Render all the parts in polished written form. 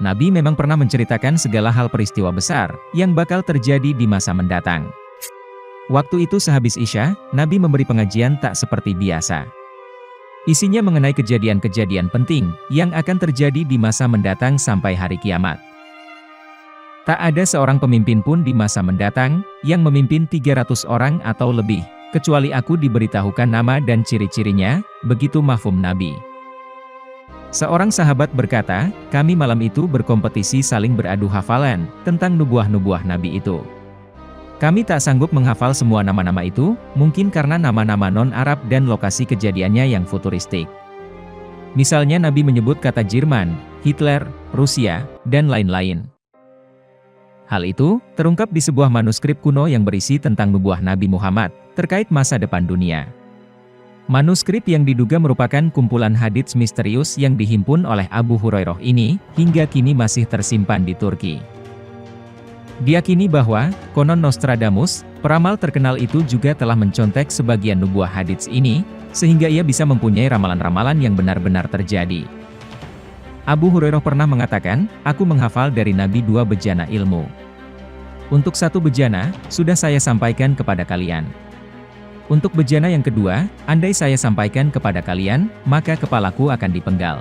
Nabi memang pernah menceritakan segala hal peristiwa besar yang bakal terjadi di masa mendatang. Waktu itu sehabis Isya, Nabi memberi pengajian tak seperti biasa. Isinya mengenai kejadian-kejadian penting yang akan terjadi di masa mendatang sampai hari kiamat. Tak ada seorang pemimpin pun di masa mendatang yang memimpin 300 orang atau lebih, kecuali aku diberitahukan nama dan ciri-cirinya, begitu mafhum Nabi. Seorang sahabat berkata, kami malam itu berkompetisi saling beradu hafalan tentang nubuah-nubuah Nabi itu. Kami tak sanggup menghafal semua nama-nama itu, mungkin karena nama-nama non-Arab dan lokasi kejadiannya yang futuristik. Misalnya Nabi menyebut kata Jerman, Hitler, Rusia, dan lain-lain. Hal itu terungkap di sebuah manuskrip kuno yang berisi tentang nubuah Nabi Muhammad terkait masa depan dunia. Manuskrip yang diduga merupakan kumpulan hadits misterius yang dihimpun oleh Abu Hurairah ini, hingga kini masih tersimpan di Turki. Diyakini bahwa, konon Nostradamus, peramal terkenal itu juga telah mencontek sebagian nubuah hadits ini, sehingga ia bisa mempunyai ramalan-ramalan yang benar-benar terjadi. Abu Hurairah pernah mengatakan, aku menghafal dari Nabi 2 bejana ilmu. Untuk 1 bejana, sudah saya sampaikan kepada kalian. Untuk bejana yang kedua, andai saya sampaikan kepada kalian, maka kepalaku akan dipenggal.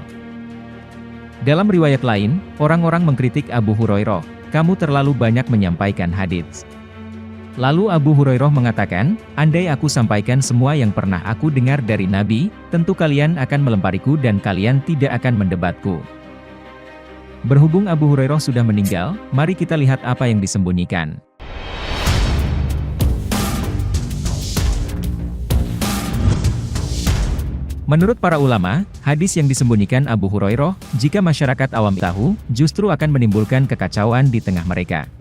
Dalam riwayat lain, orang-orang mengkritik Abu Hurairah, kamu terlalu banyak menyampaikan hadits. Lalu Abu Hurairah mengatakan, andai aku sampaikan semua yang pernah aku dengar dari Nabi, tentu kalian akan melempariku dan kalian tidak akan mendebatku. Berhubung Abu Hurairah sudah meninggal, mari kita lihat apa yang disembunyikan. Menurut para ulama, hadis yang disembunyikan Abu Hurairah, jika masyarakat awam tahu, justru akan menimbulkan kekacauan di tengah mereka.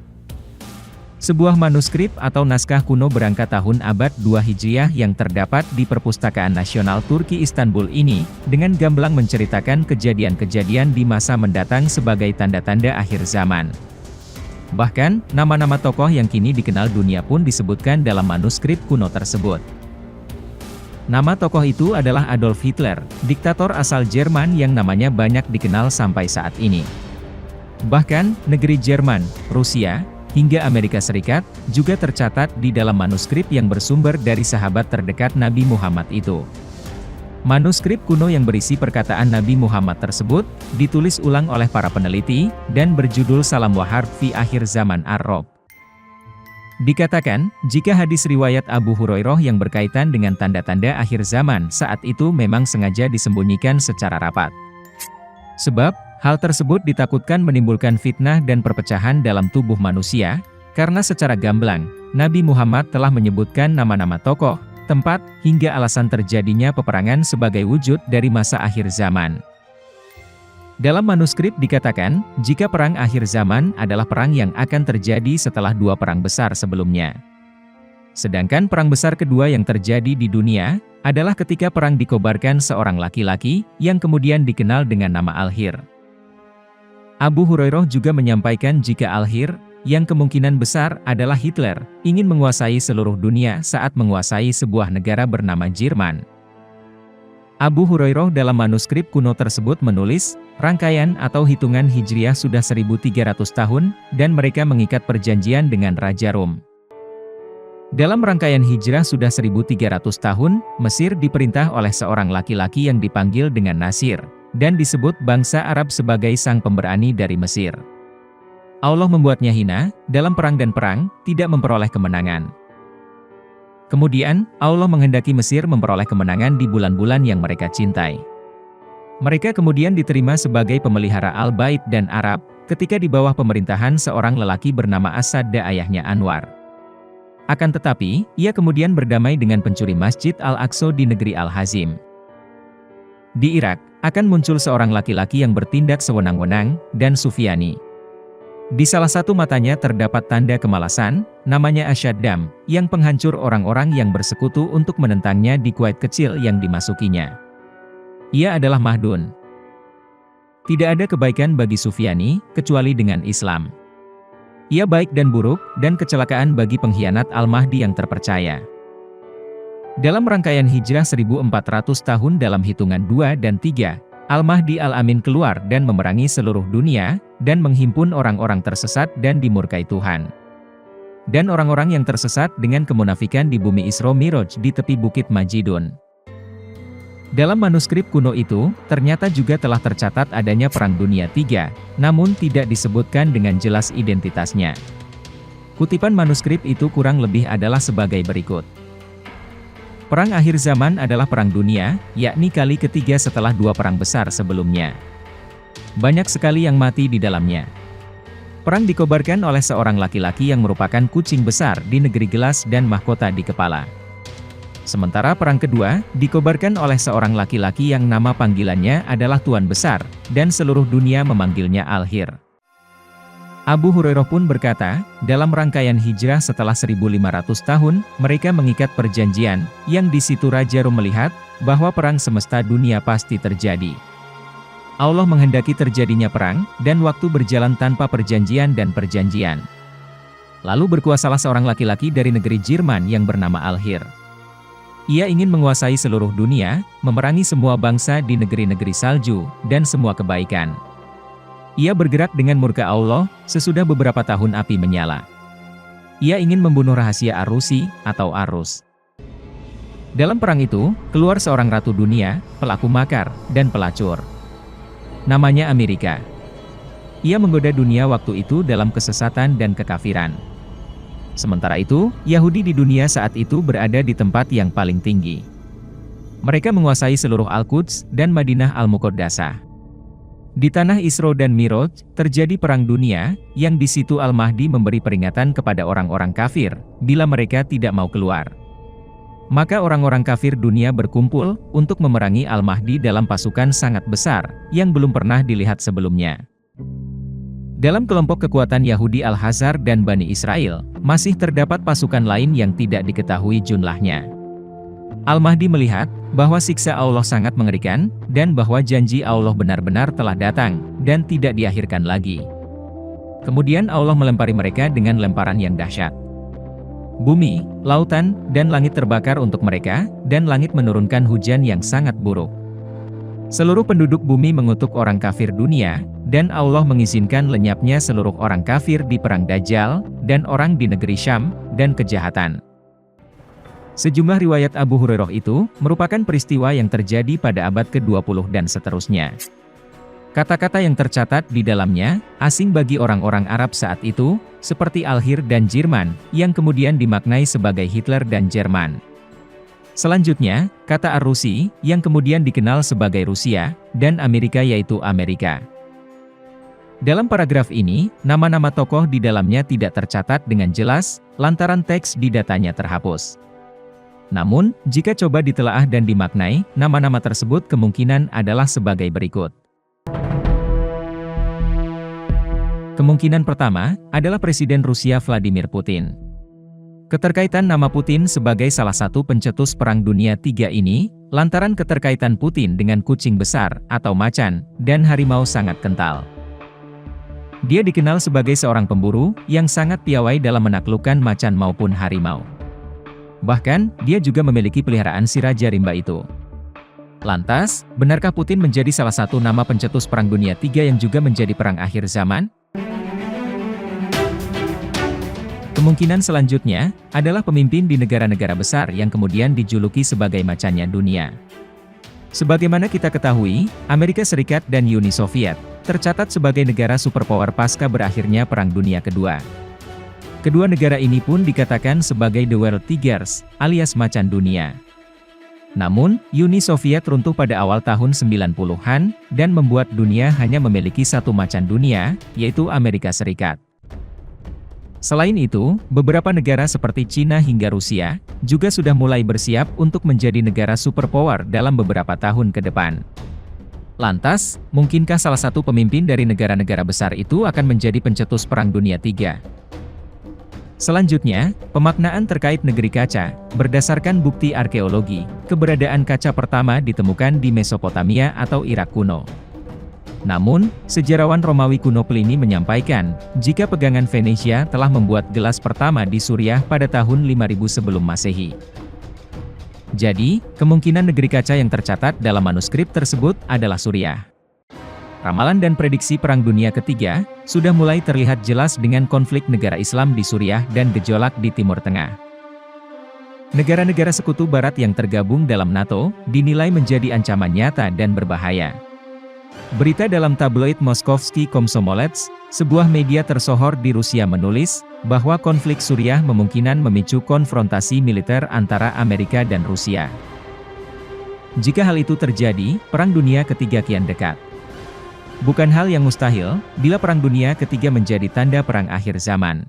Sebuah manuskrip atau naskah kuno berangkat tahun abad 2 Hijriah yang terdapat di Perpustakaan Nasional Turki Istanbul ini, dengan gamblang menceritakan kejadian-kejadian di masa mendatang sebagai tanda-tanda akhir zaman. Bahkan, nama-nama tokoh yang kini dikenal dunia pun disebutkan dalam manuskrip kuno tersebut. Nama tokoh itu adalah Adolf Hitler, diktator asal Jerman yang namanya banyak dikenal sampai saat ini. Bahkan, negeri Jerman, Rusia, hingga Amerika Serikat, juga tercatat di dalam manuskrip yang bersumber dari sahabat terdekat Nabi Muhammad itu. Manuskrip kuno yang berisi perkataan Nabi Muhammad tersebut, ditulis ulang oleh para peneliti, dan berjudul Salam Wahar fi Akhir Zaman Ar-Rob. Dikatakan, jika hadis riwayat Abu Hurairah yang berkaitan dengan tanda-tanda akhir zaman saat itu memang sengaja disembunyikan secara rapat. Sebab, hal tersebut ditakutkan menimbulkan fitnah dan perpecahan dalam tubuh manusia, karena secara gamblang, Nabi Muhammad telah menyebutkan nama-nama tokoh, tempat, hingga alasan terjadinya peperangan sebagai wujud dari masa akhir zaman. Dalam manuskrip dikatakan, jika perang akhir zaman adalah perang yang akan terjadi setelah 2 perang besar sebelumnya. Sedangkan perang besar kedua yang terjadi di dunia, adalah ketika perang dikobarkan seorang laki-laki, yang kemudian dikenal dengan nama Al-Hir. Abu Hurairah juga menyampaikan jika Al-Hir, yang kemungkinan besar adalah Hitler, ingin menguasai seluruh dunia saat menguasai sebuah negara bernama Jerman. Abu Hurairah dalam manuskrip kuno tersebut menulis, rangkaian atau hitungan Hijriah sudah 1300 tahun, dan mereka mengikat perjanjian dengan Raja Rom. Dalam rangkaian hijrah sudah 1300 tahun, Mesir diperintah oleh seorang laki-laki yang dipanggil dengan Nasir, dan disebut bangsa Arab sebagai sang pemberani dari Mesir. Allah membuatnya hina, dalam perang dan perang, tidak memperoleh kemenangan. Kemudian, Allah menghendaki Mesir memperoleh kemenangan di bulan-bulan yang mereka cintai. Mereka kemudian diterima sebagai pemelihara Al-Bait dan Arab, ketika di bawah pemerintahan seorang lelaki bernama As-Sadda ayahnya Anwar. Akan tetapi, ia kemudian berdamai dengan pencuri Masjid Al-Aqsa di negeri Al-Hazim. Di Irak, akan muncul seorang laki-laki yang bertindak sewenang-wenang, dan Sufyani. Di salah satu matanya terdapat tanda kemalasan, namanya Asyaddam, yang penghancur orang-orang yang bersekutu untuk menentangnya di Kuwait kecil yang dimasukinya. Ia adalah Mahdun. Tidak ada kebaikan bagi Sufyani, kecuali dengan Islam. Ia baik dan buruk, dan kecelakaan bagi pengkhianat Al-Mahdi yang terpercaya. Dalam rangkaian hijrah 1400 tahun dalam hitungan 2 dan 3, Al-Mahdi Al-Amin keluar dan memerangi seluruh dunia, dan menghimpun orang-orang tersesat dan dimurkai Tuhan. Dan orang-orang yang tersesat dengan kemunafikan di bumi Isra Miraj di tepi Bukit Majidun. Dalam manuskrip kuno itu, ternyata juga telah tercatat adanya Perang Dunia III, namun tidak disebutkan dengan jelas identitasnya. Kutipan manuskrip itu kurang lebih adalah sebagai berikut. Perang akhir zaman adalah perang dunia, yakni kali ketiga setelah dua perang besar sebelumnya. Banyak sekali yang mati di dalamnya. Perang dikobarkan oleh seorang laki-laki yang merupakan kucing besar di negeri gelas dan mahkota di kepala. Sementara perang kedua, dikobarkan oleh seorang laki-laki yang nama panggilannya adalah Tuan Besar, dan seluruh dunia memanggilnya Al-Hir. Abu Hurairah pun berkata, dalam rangkaian hijrah setelah 1500 tahun, mereka mengikat perjanjian, yang di situ Raja Rum melihat, bahwa perang semesta dunia pasti terjadi. Allah menghendaki terjadinya perang, dan waktu berjalan tanpa perjanjian dan perjanjian. Lalu berkuasalah seorang laki-laki dari negeri Jerman yang bernama Al-Hir. Ia ingin menguasai seluruh dunia, memerangi semua bangsa di negeri-negeri salju, dan semua kebaikan. Ia bergerak dengan murka Allah, sesudah beberapa tahun api menyala. Ia ingin membunuh rahasia Arusi, atau Arus. Dalam perang itu, keluar seorang ratu dunia, pelaku makar, dan pelacur. Namanya Amerika. Ia menggoda dunia waktu itu dalam kesesatan dan kekafiran. Sementara itu, Yahudi di dunia saat itu berada di tempat yang paling tinggi. Mereka menguasai seluruh Al-Quds dan Madinah Al-Muqaddasah. Di tanah Isra dan Miraj, terjadi perang dunia, yang di situ Al-Mahdi memberi peringatan kepada orang-orang kafir, bila mereka tidak mau keluar. Maka orang-orang kafir dunia berkumpul, untuk memerangi Al-Mahdi dalam pasukan sangat besar, yang belum pernah dilihat sebelumnya. Dalam kelompok kekuatan Yahudi Al-Hazar dan Bani Israel, masih terdapat pasukan lain yang tidak diketahui jumlahnya. Al-Mahdi melihat, bahwa siksa Allah sangat mengerikan, dan bahwa janji Allah benar-benar telah datang, dan tidak diakhirkan lagi. Kemudian Allah melempari mereka dengan lemparan yang dahsyat. Bumi, lautan, dan langit terbakar untuk mereka, dan langit menurunkan hujan yang sangat buruk. Seluruh penduduk bumi mengutuk orang kafir dunia, dan Allah mengizinkan lenyapnya seluruh orang kafir di perang Dajjal, dan orang di negeri Syam, dan kejahatan. Sejumlah riwayat Abu Hurairah itu, merupakan peristiwa yang terjadi pada abad ke-20 dan seterusnya. Kata-kata yang tercatat di dalamnya, asing bagi orang-orang Arab saat itu, seperti Al-Hir dan Jerman, yang kemudian dimaknai sebagai Hitler dan Jerman. Selanjutnya, kata Ar-Rusi, yang kemudian dikenal sebagai Rusia, dan Amerika yaitu Amerika. Dalam paragraf ini, nama-nama tokoh di dalamnya tidak tercatat dengan jelas, lantaran teks di datanya terhapus. Namun, jika coba ditelaah dan dimaknai, nama-nama tersebut kemungkinan adalah sebagai berikut. Kemungkinan pertama, adalah Presiden Rusia Vladimir Putin. Keterkaitan nama Putin sebagai salah satu pencetus Perang Dunia III ini, lantaran keterkaitan Putin dengan kucing besar, atau macan, dan harimau sangat kental. Dia dikenal sebagai seorang pemburu, yang sangat piawai dalam menaklukkan macan maupun harimau. Bahkan, dia juga memiliki peliharaan si Raja Rimba itu. Lantas, benarkah Putin menjadi salah satu nama pencetus Perang Dunia III yang juga menjadi perang akhir zaman? Kemungkinan selanjutnya, adalah pemimpin di negara-negara besar yang kemudian dijuluki sebagai macannya dunia. Sebagaimana kita ketahui, Amerika Serikat dan Uni Soviet, tercatat sebagai negara superpower pasca berakhirnya Perang Dunia Kedua. Kedua negara ini pun dikatakan sebagai The World Tigers, alias macan dunia. Namun, Uni Soviet runtuh pada awal tahun 90-an, dan membuat dunia hanya memiliki satu macan dunia, yaitu Amerika Serikat. Selain itu, beberapa negara seperti Cina hingga Rusia, juga sudah mulai bersiap untuk menjadi negara superpower dalam beberapa tahun ke depan. Lantas, mungkinkah salah satu pemimpin dari negara-negara besar itu akan menjadi pencetus Perang Dunia III? Selanjutnya, pemaknaan terkait negeri kaca, berdasarkan bukti arkeologi, keberadaan kaca pertama ditemukan di Mesopotamia atau Irak kuno. Namun, sejarawan Romawi kuno Pliny menyampaikan, jika pegangan Venesia telah membuat gelas pertama di Suriah pada tahun 5000 sebelum Masehi. Jadi, kemungkinan negeri kaca yang tercatat dalam manuskrip tersebut adalah Suriah. Ramalan dan prediksi Perang Dunia Ketiga sudah mulai terlihat jelas dengan konflik negara Islam di Suriah dan gejolak di Timur Tengah. Negara-negara sekutu Barat yang tergabung dalam NATO dinilai menjadi ancaman nyata dan berbahaya. Berita dalam tabloid Moskovsky Komsomolets, sebuah media tersohor di Rusia menulis bahwa konflik Suriah memungkinkan memicu konfrontasi militer antara Amerika dan Rusia. Jika hal itu terjadi, Perang Dunia Ketiga kian dekat. Bukan hal yang mustahil, bila Perang Dunia Ketiga menjadi tanda perang akhir zaman.